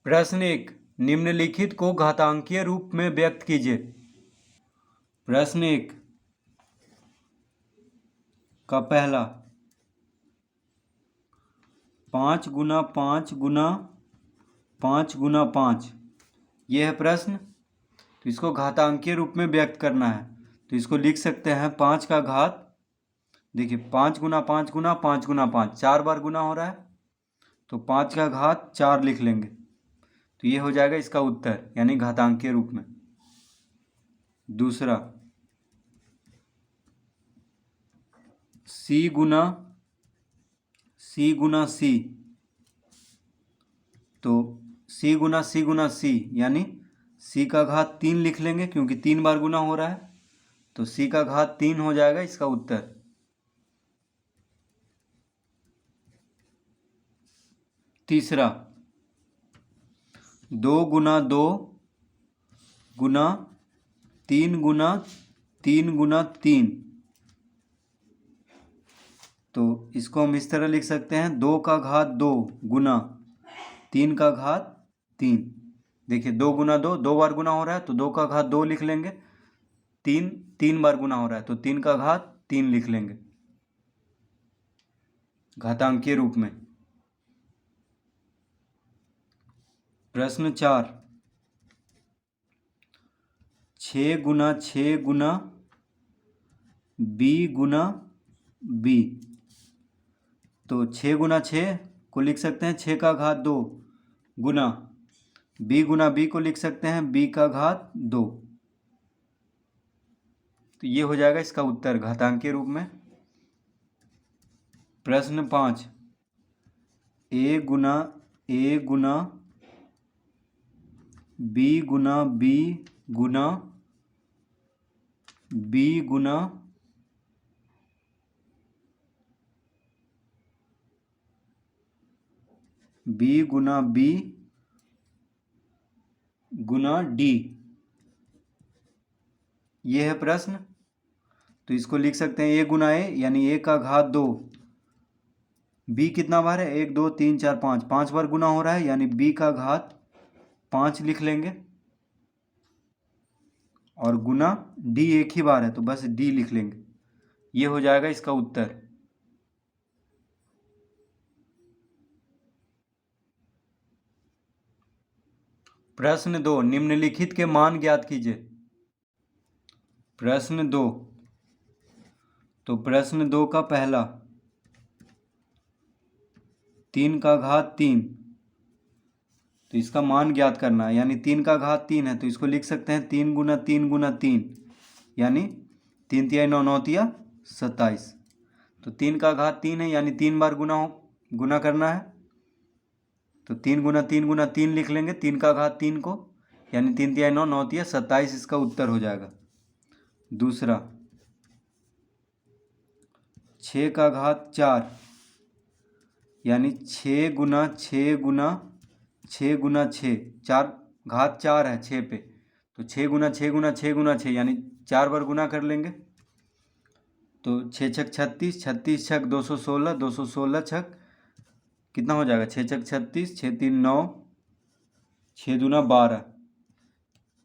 प्रश्न 1, निम्नलिखित को घातांकीय रूप में व्यक्त कीजिए। प्रश्न 1 का पहला 5 गुना 5 गुना 5 गुना 5, यह है प्रश्न। तो इसको घातांकीय रूप में व्यक्त करना है, तो इसको लिख सकते हैं 5 का घात, देखिए 5 गुना 5 गुना 5 गुना 5, 4 बार गुना हो रहा है, तो 5 का घात 4 लिख लेंगे, तो ये हो जाएगा इसका उत्तर, यानी घातांकीय रूप में। दूसरा c गुना c, तो c गुना c यानी c का घात 3 लिख लेंगे, क्योंकि 3 बार गुना हो रहा है, तो c का घात 3 हो जाएगा इसका उत्तर। तीसरा 2 गुना 2 गुना 3 गुना 3 गुना 3, तो इसको हम इस तरह लिख सकते हैं 2 का घात 2 गुना 3 का घात 3। देखिए 2 गुना 2, 2 बार गुना हो रहा है, तो 2 का घात 2 लिख लेंगे, 3 बार गुना हो रहा है, तो 3 का घात 3 लिख लेंगे घातांकीय रूप में। प्रश्न 4 6 गुना 6 गुना b गुना b, तो 6 गुना 6 को लिख सकते हैं 6 का घात 2 गुना b को लिख सकते हैं b का घात 2, तो ये हो जाएगा इसका उत्तर घातांकीय रूप में। प्रश्न 5 a Guna b Guna b Guna b Guna b Guna b Guna d, ये है प्रश्न। तो इसको लिख सकते हैं a गुना a, यानी a का घात 2, b कितना बार है 1 2 3 4 5, 5 बार गुना हो रहा है, यानी b का घात 5 लिख लेंगे, और गुना d एक ही बार है, तो बस d लिख लेंगे, ये हो जाएगा इसका उत्तर। प्रश्न 2, निम्नलिखित के मान ज्ञात कीजिए। प्रश्न 2, तो प्रश्न 2 का पहला 3 का घात 3, तो इसका मान ज्ञात करना है, यानी 3 का घात 3 है, तो इसको लिख सकते हैं 3 गुना 3 गुना 3, यानी 3 तिया 9 9 तिया 27, तो 3 का घात 3 है, यानी 3 बार गुना करना है, तो 3 गुना 3 लिख लेंगे 3 का घात 3 को, यानी 3 तिया 9 9 तिया 27, इसका उत्तर हो जाएगा। दूसरा 6 का घात 4, यानी 6 गुना 6 गुना 6 गुना 6, 4 घात 4 है 6 पे, तो 6 गुना 6 गुना 6 गुना 6, यानी 4 बार गुना कर लेंगे, तो 6 छक 36, 36 छक 216, 216 छक कितना हो जाएगा 6 छक 36, 6 3 9, 6 दूना 12,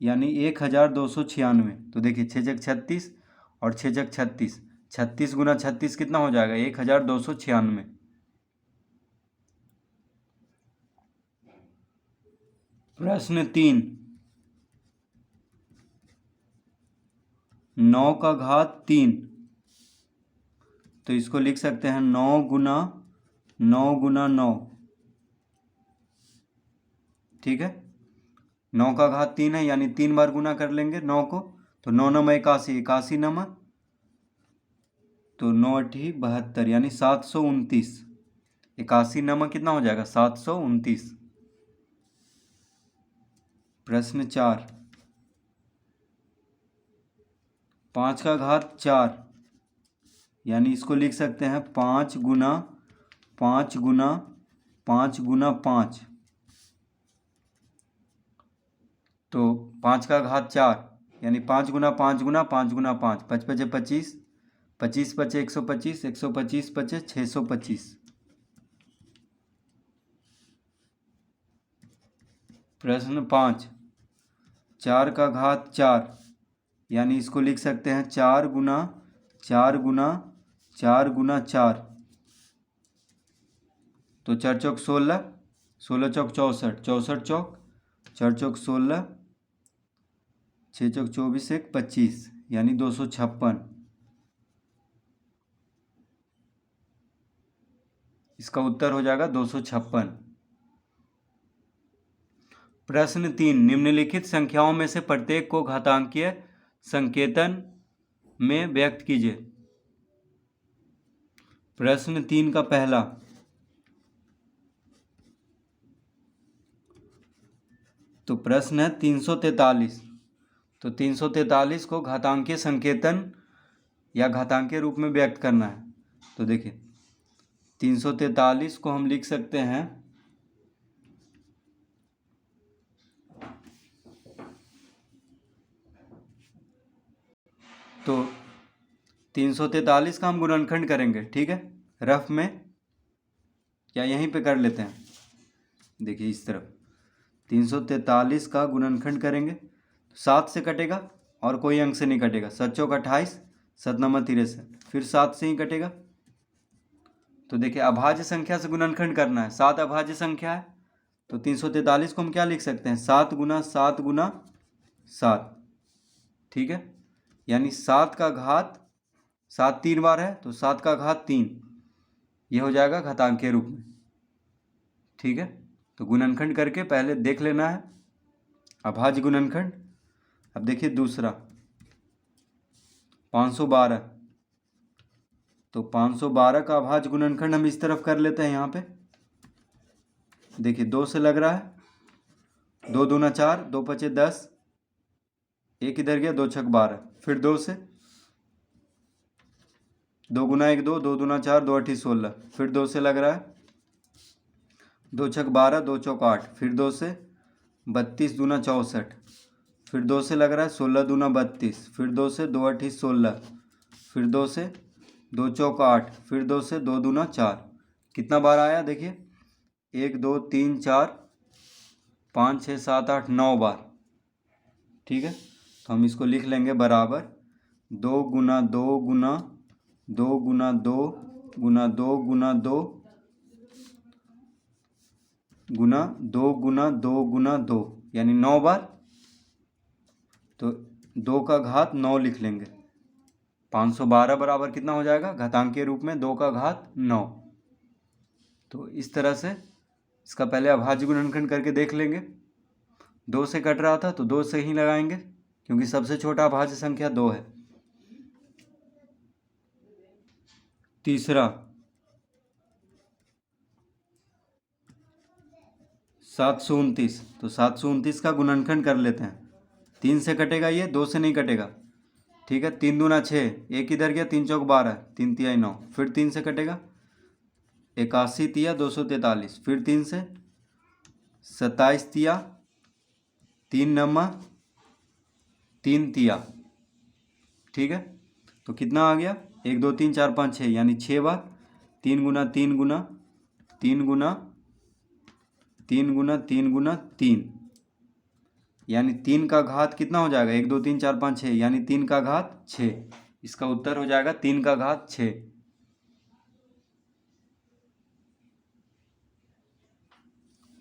यानी 1296। तो देखिए 6 छक 36 और 6 छक 36, 36 गुना 36 कितना हो जाएगा 1296। प्रश्न 3 9 का घात 3, तो इसको लिख सकते हैं 9 गुना 9, ठीक है, 9 का घात 3 है, यानी 3 बार गुना कर लेंगे 9 को, तो 9 9 81, 81 नम, तो 9 8 72, यानी 729, 81 नम कितना हो जाएगा 729। प्रश्न 4 5 का घात 4, यानी इसको लिख सकते हैं 5 गुना 5 गुना 5 गुना 5, तो 5 का घात 4, यानी 5 गुना 5 गुना 5 गुना 5, 5 पचे 25, 25 पचे 125, 125 पचे 625। प्रश्न 5, 4 का घात 4, यानी इसको लिख सकते हैं 4 गुना 4 गुना 4 गुना 4, तो 4 चौक 16, 16 चौक 64, 64 चौक 4 चौक 16, 6 चौक 24, 1 25, यानी 256। इसका उत्तर हो जाएगा 256। प्रश्न 3, निम्नलिखित संख्याओं में से प्रत्येक को घातांकीय संकेतन में व्यक्त कीजिए। प्रश्न 3 का पहला, तो प्रश्न है 343, तो 343 को घातांकीय संकेतन या घातांकीय रूप में व्यक्त करना है। तो देखिए 343 को हम लिख सकते हैं, तो 343 का हम गुणनखंड करेंगे, ठीक है, रफ में या यहीं पे कर लेते हैं। देखिए इस तरफ 343 का गुणनखंड करेंगे, 7 से कटेगा और कोई अंक से नहीं कटेगा, 7 चौक 28, 7 नंबर 63, फिर 7 से ही कटेगा। तो देखिए अभाज्य संख्या से गुणनखंड करना है, 7 अभाज्य संख्या है, तो 343 को हम क्या लिख सकते हैं, 7 गुना 7 गुना 7, ठीक है, यानी 7 का घात 7 3 बार है, तो 7 का घात 3, ये हो जाएगा घातांकीय रूप में, ठीक है। तो गुणनखंड करके पहले देख लेना है अभाज्य गुणनखंड। अब देखिए दूसरा 512, तो 512 का अभाज्य गुणनखंड हम इस तरफ कर लेते हैं। यहाँ पे देखिए 2 से लग रहा है, 2 दूना 4, 2 पचे 10, 1 इधर गया, 2 छक 12, फिर 2 से, 2 गुना 1 2, 2 दूना 4, 2 अठी 16, फिर 2 से लग रहा है, 2 छक 12, 2 चौक 8, फिर 2 से 32 दूना 64, फिर 2 से लग रहा है 16 दूना 32, फिर 2 से 2 अठी 16, फिर 2 से 2 चौक 8, फिर 2 से 2 दूना 4, कितना बार आया देखिए, 1 2 3 4 5 6 7 8 9 बार, ठीक है। तो हम इसको लिख लेंगे बराबर 2 गुना 2 गुना 2 गुना 2 गुना 2 गुना 2 गुना 2 गुना 2 गुना 2, यानी 9 बार। तो 2 का घात 9 लिख लेंगे, 512 बराबर कितना हो जाएगा, घातांकीय रूप में 2 का घात 9। तो इस तरह से इसका पहले अभाज्य गुणनखंड करके देख लेंगे। 2 से कट रहा था तो 2 से ही लगाएंगे, क्योंकि सबसे छोटा अभाज्य संख्या 2 है। तीसरा 729, तो 729 का गुणनखंड कर लेते हैं। 3 से कटेगा ये, 2 से नहीं कटेगा, ठीक है। 3 दूना 6, 1 इधर गया, 3 चौक 12, 3 तिहाई 9, फिर 3 से कटेगा, 81 तिया 243, फिर 3 से 27 तिया 3 नम्मा 3 तिया, ठीक है। तो कितना आ गया, 1 2 3 4 5 6, यानी 6 बार, 3 गुना 3 गुना 3 गुना 3 गुना 3 गुना 3, यानी 3 का घात कितना हो जाएगा, 1 2 3 4 5 6, यानी 3 का घात 6। इसका उत्तर हो जाएगा 3 का घात 6।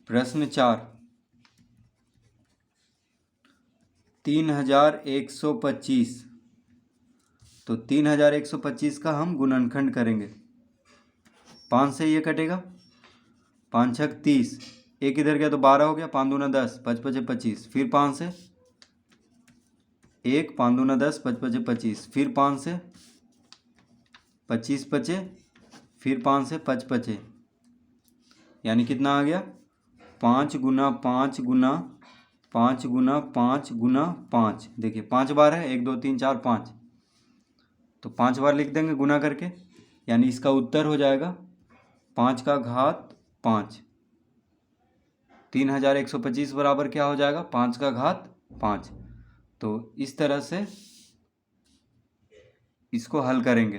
प्रश्न 4, 3125, तो 3125 का हम गुणनखंड करेंगे। 5 से ये कटेगा, 5 छक 30, 1 इधर गया तो 12 हो गया, 5 दूना 10, 5 पचे 25, फिर 5 से 1, 5 दूना 10, 5 पचे 25, फिर 5 से 25 पचे, फिर 5 से 5 पचे, यानी कितना आ गया, 5 गुना 5 गुना 5 गुना 5 गुना 5। देखिए 5 बार है, 1 2 3 4 5, तो 5 बार लिख देंगे गुना करके, यानी इसका उत्तर हो जाएगा 5 का घात 5। 3125 बराबर क्या हो जाएगा, 5 का घात 5। तो इस तरह से इसको हल करेंगे।